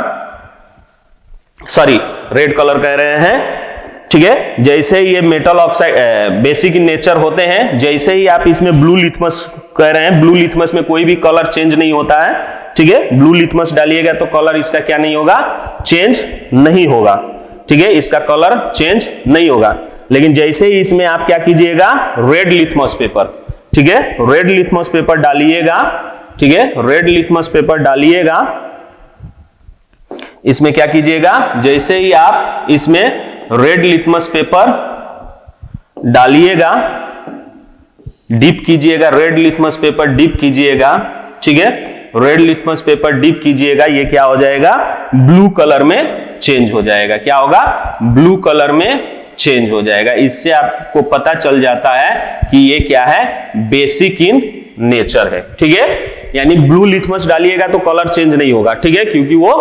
रेड कलर कह रहे हैं। ठीक है, जैसे ही ये metal oxide basic in nature होते हैं, जैसे ही आप इसमें ब्लू लिथमस कह रहे हैं, ब्लू लिथमस में कोई भी कलर चेंज नहीं होता है। ठीक है, ब्लू लिथमस डालिएगा तो कलर इसका क्या नहीं होगा, चेंज नहीं होगा। ठीक है, इसका कलर चेंज नहीं होगा। लेकिन जैसे ही इसमें आप क्या कीजिएगा, रेड लिथमस पेपर, ठीक है, रेड लिथमस पेपर डालिएगा, ठीक है, रेड लिथमस पेपर डालिएगा, इसमें क्या कीजिएगा, जैसे ही आप इसमें रेड लिथमस पेपर डालिएगा, डिप कीजिएगा, रेड लिथमस पेपर डिप कीजिएगा, ठीक है, रेड लिथमस पेपर डिप कीजिएगा, ये क्या हो जाएगा, ब्लू कलर में चेंज हो जाएगा। क्या होगा, ब्लू कलर में चेंज हो जाएगा। इससे आपको पता चल जाता है कि ये क्या है, बेसिक इन नेचर है। ठीक है, यानी ब्लू लिथमस डालिएगा तो कलर चेंज नहीं होगा, ठीक है, क्योंकि वो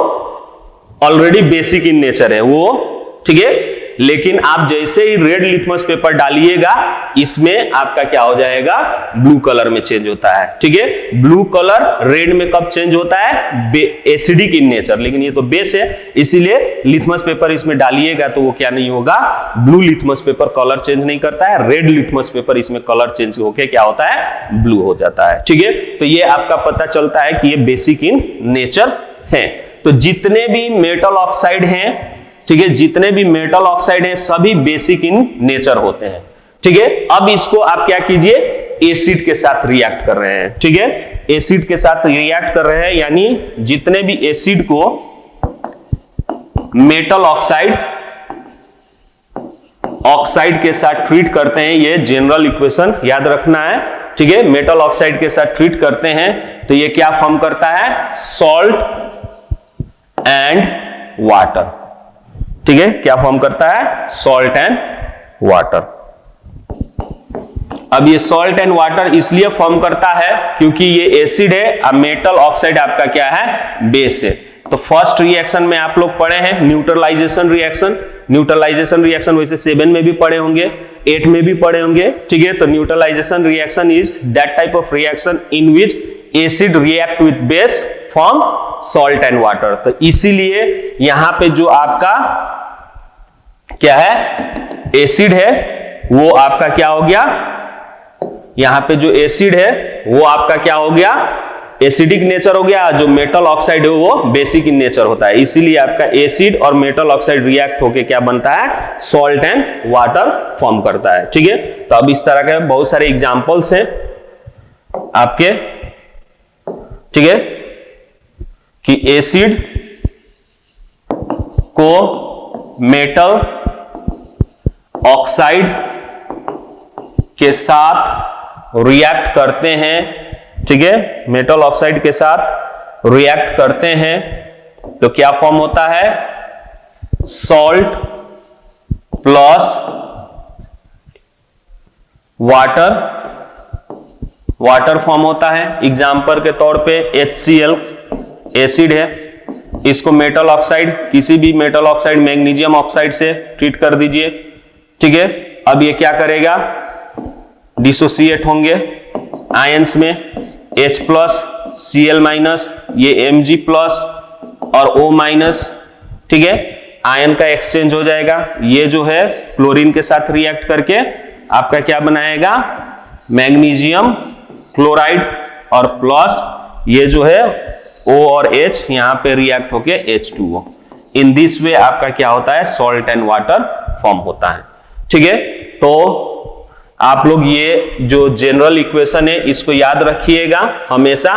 ऑलरेडी बेसिक इन नेचर है वो। ठीक है, लेकिन आप जैसे ही रेड लिथमस पेपर डालिएगा इसमें आपका क्या हो जाएगा, ब्लू कलर में चेंज होता है। ठीक है, ब्लू कलर रेड में कब चेंज होता है, एसिडिक इन नेचर, लेकिन ये तो बेस है इसीलिए लिथमस पेपर इसमें डालिएगा तो वो क्या नहीं होगा, blue litmus paper colour change नहीं करता है, रेड लिथमस पेपर इसमें कलर चेंज होके क्या होता है, ब्लू हो जाता है। ठीक है, तो ये आपका पता चलता है कि ये बेसिक इन नेचर है। तो जितने भी मेटल ऑक्साइड हैं, ठीक है, जितने भी मेटल ऑक्साइड हैं सभी बेसिक इन नेचर होते हैं। ठीक है, अब इसको आप क्या कीजिए, एसिड के साथ रिएक्ट कर रहे हैं। ठीक है, एसिड के साथ रिएक्ट कर रहे हैं यानी जितने भी एसिड को मेटल ऑक्साइड के साथ ट्रीट करते हैं, ये जनरल इक्वेशन याद रखना है। ठीक है, मेटल ऑक्साइड के साथ ट्रीट करते हैं तो ये क्या फॉर्म करता है, सॉल्ट एंड वाटर। ठीक है, क्या फॉर्म करता है, सॉल्ट एंड वाटर। अब ये सॉल्ट एंड वाटर इसलिए फॉर्म करता है क्योंकि ये एसिड है, अब मेटल ऑक्साइड आपका क्या है, बेस है। तो फर्स्ट रिएक्शन में आप लोग पढ़े हैं न्यूट्रलाइजेशन रिएक्शन। न्यूट्रलाइजेशन रिएक्शन वैसे 7 में भी पढ़े होंगे, 8 में भी पढ़े होंगे। ठीक है, तो neutralisation reaction is that type of reaction in which acid react with base form salt and water. तो इसीलिए यहां पे जो आपका क्या है, एसिड है वो आपका क्या हो गया, यहां पे जो एसिड है वो आपका क्या हो गया, एसिडिक नेचर हो गया। जो मेटल ऑक्साइड है वो बेसिक इन नेचर होता है, इसीलिए आपका एसिड और मेटल ऑक्साइड रिएक्ट होके क्या बनता है, सॉल्ट एंड वाटर फॉर्म करता है। ठीक है, तो अब इस तरह के बहुत सारे एग्जांपल्स हैं आपके। ठीक है, कि एसिड को मेटल ऑक्साइड के साथ रिएक्ट करते हैं। ठीक है, मेटल ऑक्साइड के साथ रिएक्ट करते हैं तो क्या फॉर्म होता है, सॉल्ट प्लस वाटर फॉर्म होता है। एग्जाम्पल के तौर पे HCl एसिड है, इसको मेटल ऑक्साइड, किसी भी मेटल ऑक्साइड मैग्नीशियम ऑक्साइड से ट्रीट कर दीजिए। ठीक है, अब ये क्या करेगा, डिसोसिएट होंगे आयंस में, H प्लस Cl माइनस, ये Mg प्लस और O माइनस। ठीक है, आयन का एक्सचेंज हो जाएगा, ये जो है क्लोरीन के साथ रिएक्ट करके आपका क्या बनाएगा, मैग्नीशियम क्लोराइड, और प्लस ये जो है O और H यहां पे रिएक्ट होके H2O। इन दिस वे आपका क्या होता है, सॉल्ट एंड वाटर फॉर्म होता है। ठीक है, तो आप लोग ये जो जनरल इक्वेशन है इसको याद रखिएगा हमेशा।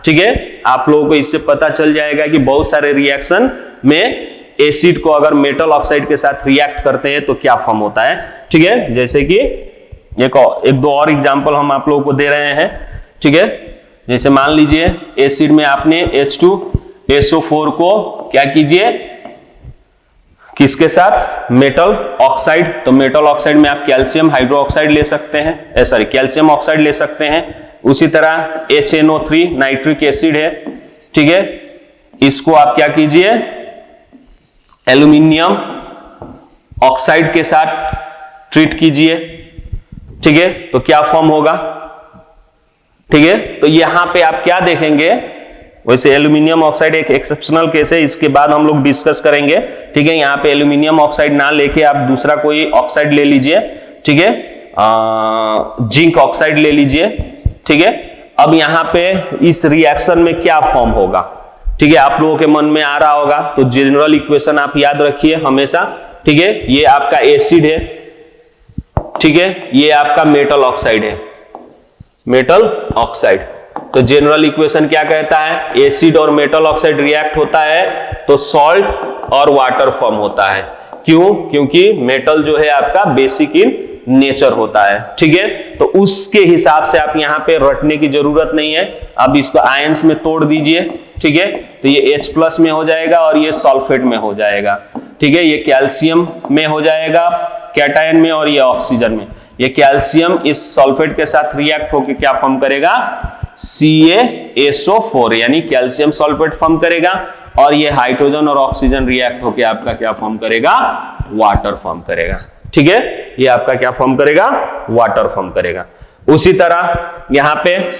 ठीक है, आप लोगों को इससे पता चल जाएगा कि बहुत सारे रिएक्शन में एसिड को अगर मेटल ऑक्साइड के साथ रिएक्ट करते हैं तो क्या फॉर्म होता है। ठीक है, जैसे कि एक दो और एग्जांपल हम आप लोगों को दे रहे हैं। ठीक है, जैसे मान लीजिए एसिड में आपने H2SO4 को क्या कीजिए, किसके साथ, मेटल ऑक्साइड। तो मेटल ऑक्साइड में आप कैल्शियम हाइड्रोक्साइड ले सकते हैं, सॉरी कैल्शियम ऑक्साइड ले सकते हैं। उसी तरह HNO3 नाइट्रिक एसिड है। ठीक है, इसको आप क्या कीजिए, एल्यूमिनियम ऑक्साइड के साथ ट्रीट कीजिए। ठीक है, तो क्या फॉर्म होगा। ठीक है, तो यहां पे आप क्या देखेंगे, वैसे एल्यूमिनियम ऑक्साइड एक एक्सेप्शनल केस है, इसके बाद हम लोग डिस्कस करेंगे। ठीक है, यहाँ पे एल्यूमिनियम ऑक्साइड ना लेके आप दूसरा कोई ऑक्साइड ले लीजिए। ठीक है, जिंक ऑक्साइड ले लीजिए। ठीक है, अब यहाँ पे इस रिएक्शन में क्या फॉर्म होगा, ठीक है, आप लोगों के मन में आ रहा होगा। तो जनरल इक्वेशन आप याद रखिए हमेशा। ठीक है, ये आपका एसिड है, ठीक है, ये आपका मेटल ऑक्साइड है, मेटल ऑक्साइड। तो जनरल इक्वेशन क्या कहता है, एसिड और मेटल ऑक्साइड रिएक्ट होता है तो सॉल्ट और वाटर फॉर्म होता है। क्यों, क्योंकि मेटल जो है आपका बेसिक इन नेचर होता है। ठीक है, तो उसके हिसाब से आप यहां पे रटने की जरूरत नहीं है, अब इसको आयंस में तोड़ दीजिए। ठीक है, तो ये H प्लस में हो जाएगा और ये सल्फेट में हो जाएगा। ठीक है, ये कैल्शियम में हो जाएगा कैटायन में, और ये ऑक्सीजन में। ये कैल्शियम इस सल्फेट के साथ रिएक्ट होकर क्या फॉर्म करेगा, CaSO4 यानी कैल्शियम सल्फेट फॉर्म करेगा, और ये हाइड्रोजन और ऑक्सीजन रिएक्ट होकर आपका क्या फॉर्म करेगा, वाटर फॉर्म करेगा। ठीक है, ये आपका क्या फॉर्म करेगा, वाटर फॉर्म करेगा। उसी तरह यहां पे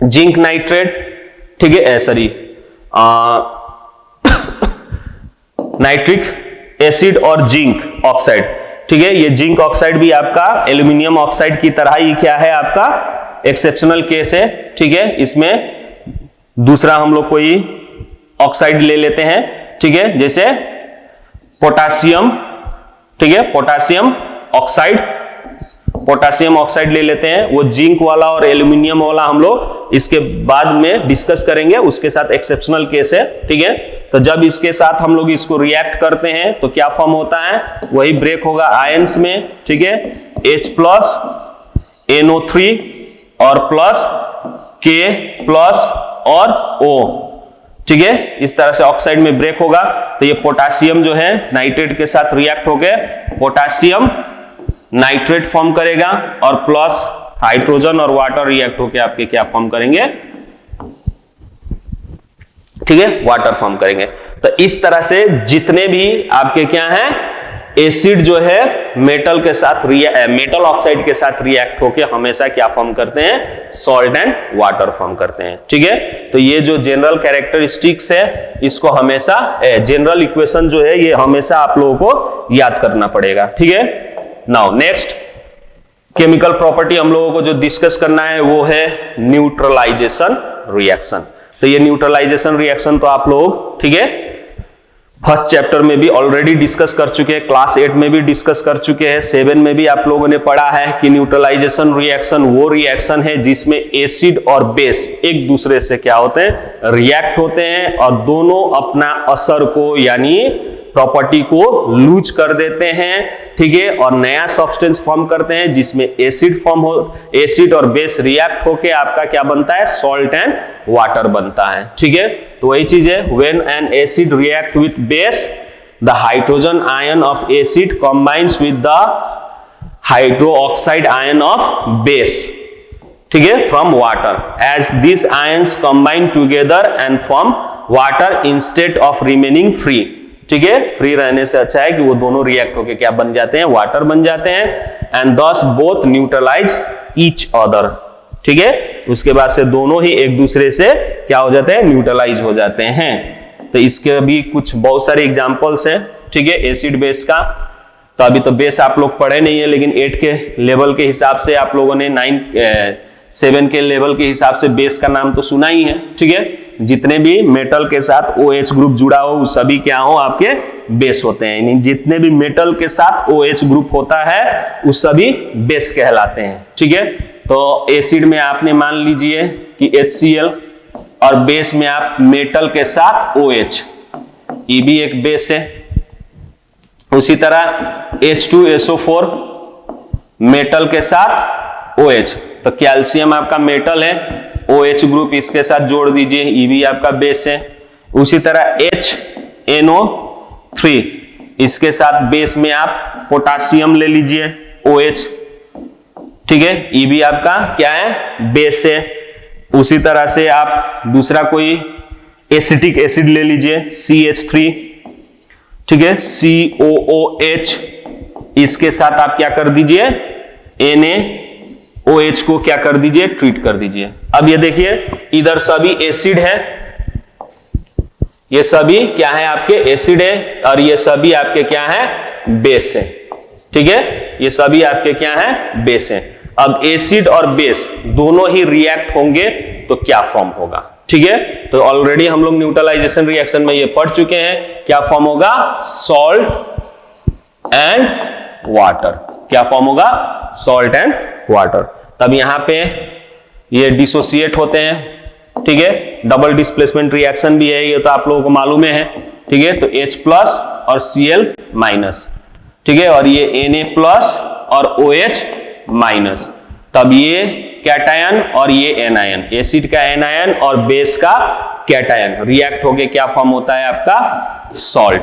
जिंक नाइट्रेट, ठीक है, सॉरी नाइट्रिक एसिड और जिंक ऑक्साइड, ठीक है, ये जिंक ऑक्साइड भी आपका एल्यूमिनियम ऑक्साइड की तरह ही क्या है, आपका एक्सेप्शनल केस है। ठीक है, इसमें दूसरा हम लोग कोई ऑक्साइड ले लेते हैं, ठीक है, जैसे पोटासियम, ठीक है, पोटासियम ऑक्साइड ले लेते हैं। वो जिंक वाला और एल्यूमिनियम वाला हम लोग इसके बाद में डिस्कस करेंगे, उसके साथ एक्सेप्शनल केस है। ठीक है, तो जब इसके साथ हम लोग इसको रिएक्ट करते हैं तो क्या फॉर्म होता है, वही ब्रेक होगा आयंस में। ठीक है, H प्लस NO3 और प्लस K प्लस और O, ठीक है, इस तरह से ऑक्साइड में ब्रेक होगा। तो ये पोटासियम जो है नाइट्रेट के साथ रिएक्ट होकर पोटासियम नाइट्रेट फॉर्म करेगा और प्लस हाइड्रोजन और वाटर रिएक्ट होकर आपके क्या फॉर्म करेंगे, ठीक है, वाटर फॉर्म करेंगे। तो इस तरह से जितने भी आपके क्या हैं एसिड जो है मेटल के साथ मेटल ऑक्साइड के साथ रिएक्ट होकर हमेशा क्या फॉर्म करते हैं, सॉल्ट एंड वाटर फॉर्म करते हैं। ठीक है, तो ये जो जनरल कैरेक्टरिस्टिक्स है इसको हमेशा जनरल इक्वेशन जो है ये हमेशा आप लोगों को याद करना पड़ेगा। ठीक है, नाउ नेक्स्ट केमिकल प्रॉपर्टी हम लोगों को जो डिस्कस करना है वो है न्यूट्रलाइजेशन रिएक्शन। तो ये न्यूट्रलाइजेशन रिएक्शन तो आप लोग, ठीक है, फर्स्ट चैप्टर में भी ऑलरेडी डिस्कस कर चुके हैं, क्लास 8 में भी डिस्कस कर चुके हैं, 7 में भी आप लोगों ने पढ़ा है कि न्यूट्रलाइजेशन रिएक्शन वो रिएक्शन है जिसमें एसिड और बेस एक दूसरे से क्या होते हैं, रिएक्ट होते हैं और दोनों अपना असर को यानी प्रॉपर्टी को लूज कर देते हैं। ठीक है, और नया सब्सटेंस फॉर्म करते हैं जिसमें एसिड और बेस रिएक्ट होके आपका क्या बनता है, सॉल्ट एंड वाटर बनता है। ठीक है, तो वही चीज है, when an acid react with base the hydrogen ion of acid combines with the hydroxide ion of base, ठीक है, from water as this ions combine together and form water instead of remaining free. ठीक है, free रहने से अच्छा है कि वो दोनों रिएक्ट होके क्या बन जाते हैं, वाटर बन जाते हैं एंड दस बोथ न्यूट्रलाइज ईच अदर। ठीक है, उसके बाद से दोनों ही एक दूसरे से क्या हो जाते हैं, न्यूट्रलाइज हो जाते हैं। तो इसके भी कुछ बहुत सारे एग्जांपल्स हैं। ठीक है, एसिड बेस का तो अभी तो बेस आप लोग पढ़े नहीं है, लेकिन 8 के लेवल के हिसाब से आप लोगों ने 7 के लेवल के हिसाब से बेस का नाम तो सुना ही है। ठीक है, जितने भी मेटल के साथ OH ग्रुप जुड़ा हो वो सभी क्या हो, आपके बेस होते हैं। यानी जितने भी मेटल के साथ OH ग्रुप होता है वो सभी बेस कहलाते हैं। ठीक है, तो एसिड में आपने मान लीजिए कि HCl और बेस में आप मेटल के साथ OH, ये भी एक बेस है। उसी तरह H2SO4 मेटल के साथ OH, तो कैल्शियम आपका मेटल है, OH ग्रुप इसके साथ जोड़ दीजिए, ये भी आपका बेस है। उसी तरह HNO3 इसके साथ बेस में आप पोटासियम ले लीजिए OH, ठीक है, ये भी आपका क्या है, बेस है। उसी तरह से आप दूसरा कोई एसिटिक एसिड ले लीजिए CH3, ठीक है, COOH इसके साथ आप क्या कर दीजिए, NaOH को क्या कर दीजिए, ट्रीट कर दीजिए। अब ये देखिए इधर सभी एसिड है, ये सभी क्या है, आपके एसिड है और ये सभी आपके क्या है, बेस है। ठीक है, ये सभी आपके क्या है, बेस है। अब एसिड और बेस दोनों ही रिएक्ट होंगे तो क्या फॉर्म होगा। ठीक है, तो ऑलरेडी हम लोग न्यूट्रलाइजेशन रिएक्शन में ये पढ़ चुके हैं, क्या फॉर्म होगा, सॉल्ट एंड वाटर। क्या फॉर्म होगा, सॉल्ट एंड वाटर। तब यहां पे ये डिसोसिएट होते हैं। ठीक है, डबल डिस्प्लेसमेंट रिएक्शन भी है, ये तो आप लोगों को मालूम है। ठीक है, तो H प्लस और Cl माइनस, ठीक है, और ये Na प्लस और OH माइनस। तब ये कैटायन और ये एनायन, एसिड का एनायन और बेस का कैटायन रिएक्ट होके क्या फॉर्म होता है, आपका सॉल्ट।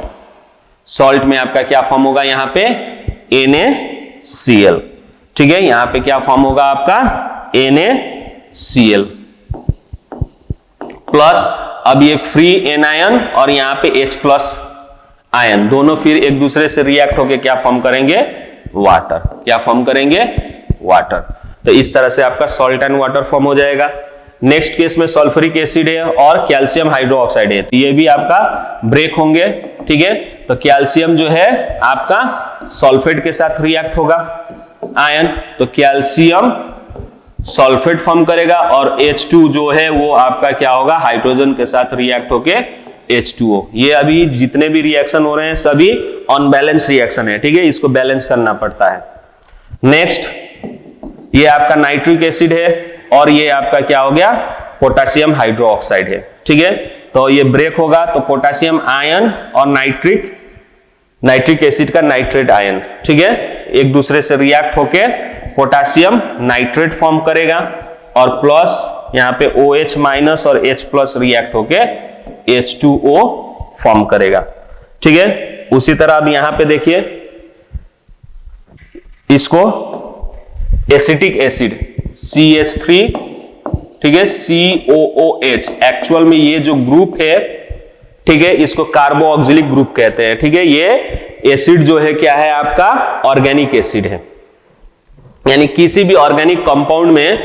सॉल्ट में आपका क्या फॉर्म होगा, यहां पे NaCl। ठीक है, यहां पे क्या फॉर्म होगा आपका, NaCl प्लस, अब ये फ्री एनायन और यहां पे H प्लस आयन, दोनों फिर एक दूसरे से रिएक्ट होके क्या फॉर्म करेंगे, वाटर। क्या फॉर्म करेंगे, वाटर। तो इस तरह से आपका सॉल्ट एंड वाटर फॉर्म हो जाएगा। नेक्स्ट केस में सल्फ्यूरिक एसिड है और कैल्शियम हाइड्रोक्साइड है, तो ये भी आपका ब्रेक होंगे, ठीक है। तो कैल्शियम जो है आपका सल्फेट के साथ रिएक्ट होगा आयन, तो कैल्शियम सल्फेट फॉर्म करेगा और H2 जो है वो आपका क्या होगा, हाइड्रोजन के साथ रिएक्ट होके H2O। ये अभी जितने भी रिएक्शन हो रहे हैं सभी अनबैलेंस रिएक्शन है, ठीक है, इसको बैलेंस करना पड़ता है। नेक्स्ट ये आपका नाइट्रिक एसिड है और ये आपका क्या हो गया, पोटेशियम हाइड्रोक्साइड है, ठीक है। तो ये ब्रेक होगा तो पोटेशियम आयन और नाइट्रिक एसिड का नाइट्रेट आयन, ठीक है, एक दूसरे से रिएक्ट होके पोटेशियम नाइट्रेट फॉर्म करेगा और प्लस यहां पे OH माइनस और H प्लस रिएक्ट होके H2O फॉर्म करेगा, ठीक है। उसी तरह अब यहां पे देखिए इसको एसिटिक एसिड CH3, ठीक है, COOH, एक्चुअल में ये जो ग्रुप है, ठीक है, इसको कार्बोक्सिलिक ग्रुप कहते हैं, ठीक है। ये एसिड जो है क्या है आपका, ऑर्गेनिक एसिड है, यानी किसी भी ऑर्गेनिक कंपाउंड में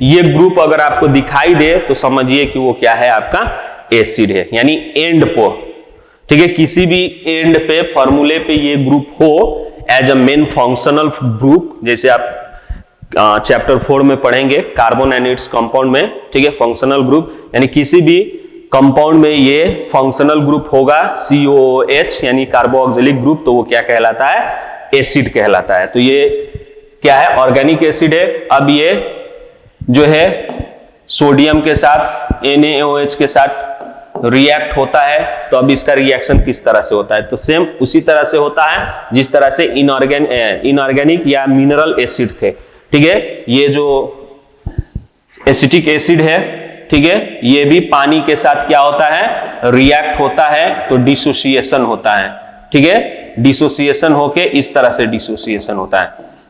ये ग्रुप अगर आपको दिखाई दे तो समझिए कि वो क्या है, आपका एसिड है, यानी एंड पर, ठीक है, किसी भी एंड पे फॉर्मूले पे ये ग्रुप हो as a main functional group, जैसे आप चैप्टर 4 में पढ़ेंगे कार्बन एंड इट्स कंपाउंड में, ठीक है, फंक्शनल ग्रुप, यानी किसी भी कंपाउंड में ये फंक्शनल ग्रुप होगा COOH यानी कार्बोक्सिलिक ग्रुप, तो वो क्या कहलाता है, एसिड कहलाता है। तो ये क्या है, ऑर्गेनिक एसिड है। अब ये जो है सोडियम के साथ NaOH के साथ रिएक्ट होता है, तो अब इसका रिएक्शन किस तरह से होता है, तो सेम उसी तरह से होता है जिस तरह से इनऑर्गेनिक या मिनरल एसिड थे, ठीक है। ये जो एसिटिक एसिड है, ठीक है, ये भी पानी के साथ क्या होता है, रिएक्ट होता है, तो डिसोसिएशन होता है, ठीक है, डिसोसिएशन होके इस तरह से डिसोसिएशन होता है,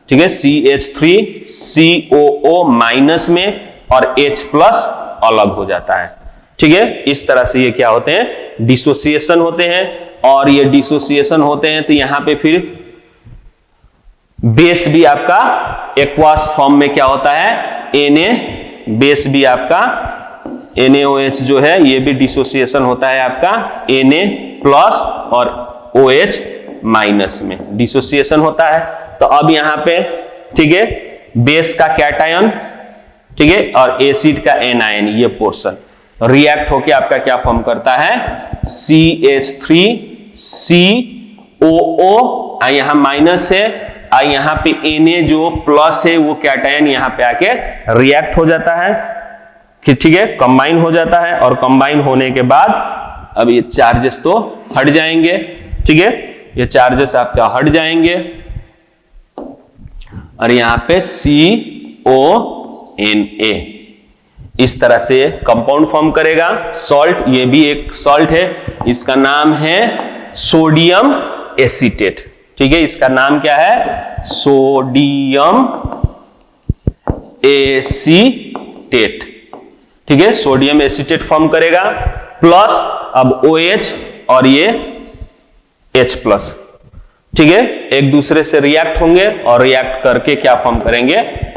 ठीक है, CH3COO माइनस में और H प्लस अलग हो जाता है, ठीक है। इस तरह से ये क्या होते हैं, डिसोसिएशन होते हैं। और ये डिसोसिएशन होते हैं तो यहां पे फिर बेस भी आपका एक्वास फॉर्म में क्या होता है, Na, बेस भी आपका NaOH जो है ये भी डिसोसिएशन होता है आपका Na प्लस और OH माइनस में डिसोसिएशन होता है। तो अब यहां पे, ठीक है, बेस का कैटायन, ठीक है, और एसिड का एनायन, ये पोर्शन रिएक्ट होके आपका क्या फॉर्म करता है, CH3COO, यहां माइनस है, यहां पे Na जो प्लस है वो कैटायन यहां पे आके रिएक्ट हो जाता है, ठीक है, कंबाइन हो जाता है। और कंबाइन होने के बाद अब ये चार्जेस तो हट जाएंगे, ठीक है, ये चार्जेस आपका हट जाएंगे और यहां पे CONA इस तरह से कंपाउंड फॉर्म करेगा। सॉल्ट, ये भी एक सॉल्ट है, इसका नाम है सोडियम एसीटेट, ठीक है, इसका नाम क्या है, सोडियम एसीटेट, ठीक है, सोडियम एसीटेट फॉर्म करेगा। प्लस अब OH और ये H प्लस, ठीक है, एक दूसरे से रिएक्ट होंगे और रिएक्ट करके क्या फॉर्म करेंगे,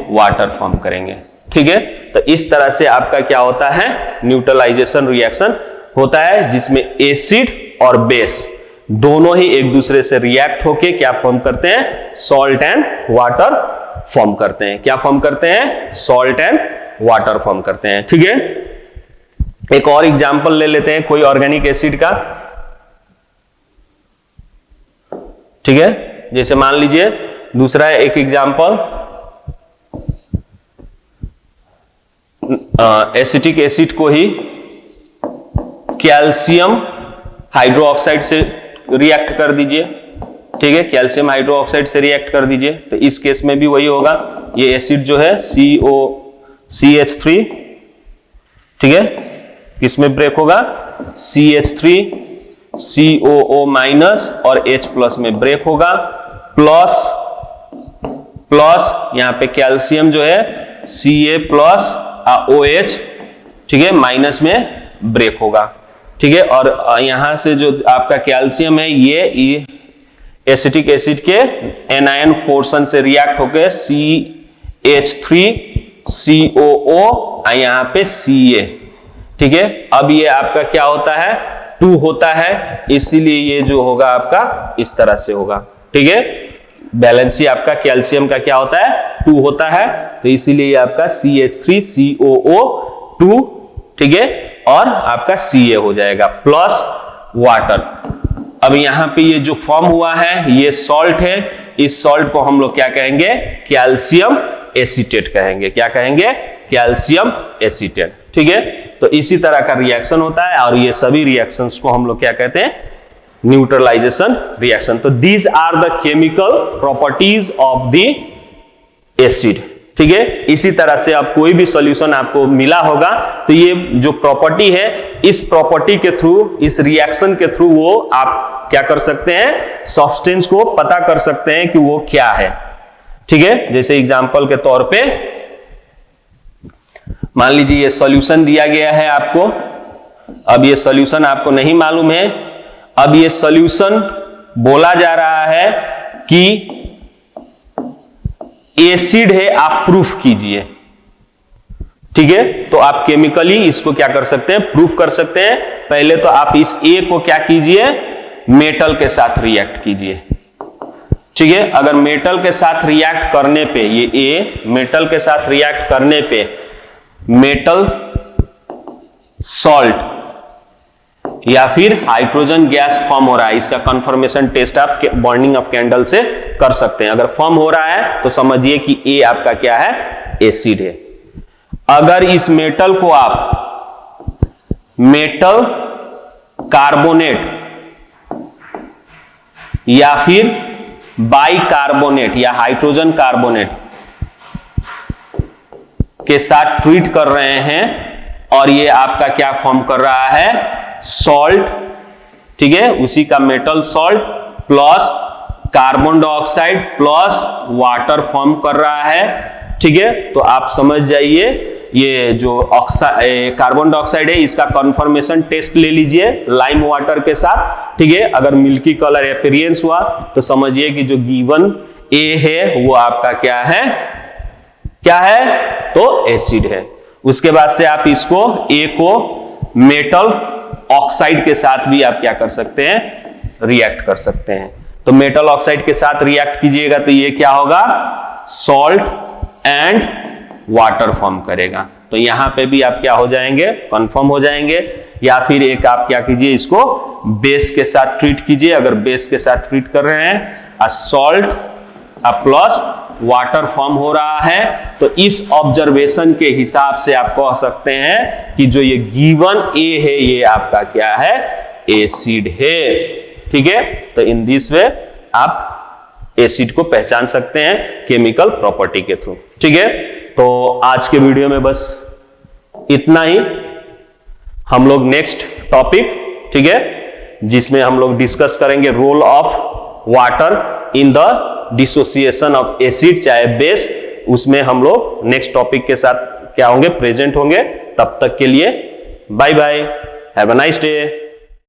वाटर फॉर्म करेंगे, ठीक है। तो इस तरह से आपका क्या होता है, न्यूट्रलाइजेशन रिएक्शन होता है, जिसमें एसिड और बेस दोनों ही एक दूसरे से रिएक्ट होके क्या फॉर्म करते हैं, सॉल्ट एंड वाटर फॉर्म करते हैं। क्या फॉर्म करते हैं, सॉल्ट एंड वाटर फॉर्म करते हैं, ठीक है। एक और एग्जांपल ले लेते हैं कोई ऑर्गेनिक एसिड का, ठीक है, जैसे मान लीजिए दूसरा है एक एग्जांपल, एसिटिक एसिड को ही कैल्शियम हाइड्रोक्साइड से रिएक्ट कर दीजिए, ठीक है, कैल्शियम हाइड्रोक्साइड से रिएक्ट कर दीजिए, तो इस केस में भी वही होगा, ये एसिड जो है CH3, ठीक है, किसमें ब्रेक होगा, CH3COO माइनस और H प्लस में ब्रेक होगा। प्लस यहां पे कैल्शियम जो है Ca प्लस OH, ठीक है, माइनस में ब्रेक होगा, ठीक है। और यहां से जो आपका कैल्शियम है ये एसिटिक एसिड के एनायन पोर्शन से रिएक्ट होकर CH3COO यहाँ पे Ca, ठीक है। अब ये आपका क्या होता है 2 होता है, इसीलिए ये जो होगा आपका इस तरह से होगा, ठीक है। बैलेंसी आपका कैल्शियम का क्या होता है 2 होता है, तो इसीलिए ये आपका CH3COO2, ठीक है, और आपका Ca हो जाएगा प्लस वाटर। अब यहां पे ये जो फॉर्म हुआ है ये सॉल्ट है, इस सॉल्ट को हम लोग क्या कहेंगे कैल्शियम एसीटेट कहेंगे। क्या कहेंगे कैल्शियम एसीटेट, ठीक है। तो इसी तरह का रिएक्शन होता है और ये सभी रिएक्शंस को हम लोग क्या कहते हैं न्यूट्रलाइजेशन रिएक्शन। तो these are the chemical properties of the acid, ठीक है। इसी तरह से अब कोई भी सॉल्यूशन आपको मिला होगा तो ये जो प्रॉपर्टी है इस प्रॉपर्टी के थ्रू, इस रिएक्शन के थ्रू वो आप क्या कर सकते हैं सब्सटेंस को पता कर सकते हैं कि वो क्या है, ठीक है। जैसे एग्जांपल के तौर पे मान लीजिए ये सॉल्यूशन दिया गया है आपको, अब ये सॉल्यूशन आपको नहीं मालूम है, अब ये सॉल्यूशन बोला जा रहा है कि एसिड है, आप प्रूफ कीजिए, ठीक है। तो आप केमिकली इसको क्या कर सकते हैं प्रूफ कर सकते हैं। पहले तो आप इस ए को क्या कीजिए मेटल के साथ रिएक्ट कीजिए, ठीक है। अगर मेटल के साथ रिएक्ट करने पे ये ए मेटल के साथ रिएक्ट करने पे मेटल सॉल्ट या फिर हाइड्रोजन गैस फॉर्म हो रहा है, इसका कंफर्मेशन टेस्ट आप बर्निंग ऑफ कैंडल से कर सकते हैं। अगर फॉर्म हो रहा है तो समझिए कि ए आपका क्या है एसिड है। अगर इस मेटल को आप मेटल कार्बोनेट या फिर बाइकार्बोनेट या हाइड्रोजन कार्बोनेट के साथ ट्रीट कर रहे हैं और ये आपका क्या फॉर्म कर रहा है सॉल्ट, ठीक है, उसी का metal salt plus carbon dioxide plus water form कर रहा है, ठीक है। तो आप समझ जाइए ये जो कार्बन डाइऑक्साइड है इसका कंफर्मेशन टेस्ट ले लीजिए लाइम वाटर के साथ, ठीक है। अगर मिल्की कलर अपीयरेंस हुआ तो समझिए कि जो गिवन ए है वो आपका क्या है तो एसिड है। उसके बाद से आप इसको ए को मेटल ऑक्साइड के साथ भी आप क्या कर सकते हैं रिएक्ट कर सकते हैं। तो मेटल ऑक्साइड के साथ रिएक्ट कीजिएगा तो ये क्या होगा सॉल्ट एंड वाटर फॉर्म करेगा। तो यहां पे भी आप क्या हो जाएंगे कंफर्म हो जाएंगे। या फिर एक आप क्या कीजिए इसको बेस के साथ ट्रीट कीजिए। अगर बेस के साथ ट्रीट कर रहे हैं सॉल्ट प्लस वाटर फॉर्म हो रहा है तो इस ऑब्जर्वेशन के हिसाब से आप कह सकते हैं कि जो ये गिवन ए है ये आपका क्या है एसिड है, ठीक है। तो इन दिस वे आप एसिड को पहचान सकते हैं केमिकल प्रॉपर्टी के थ्रू, ठीक है। तो आज के वीडियो में बस इतना ही। हम लोग नेक्स्ट टॉपिक, ठीक है, जिसमें हम लोग डिस्कस करेंगे role of water in the dissociation of acid चाहे बेस, उसमें हम लोग नेक्स्ट टॉपिक के साथ क्या होंगे प्रेजेंट होंगे। तब तक के लिए bye bye, have a nice day.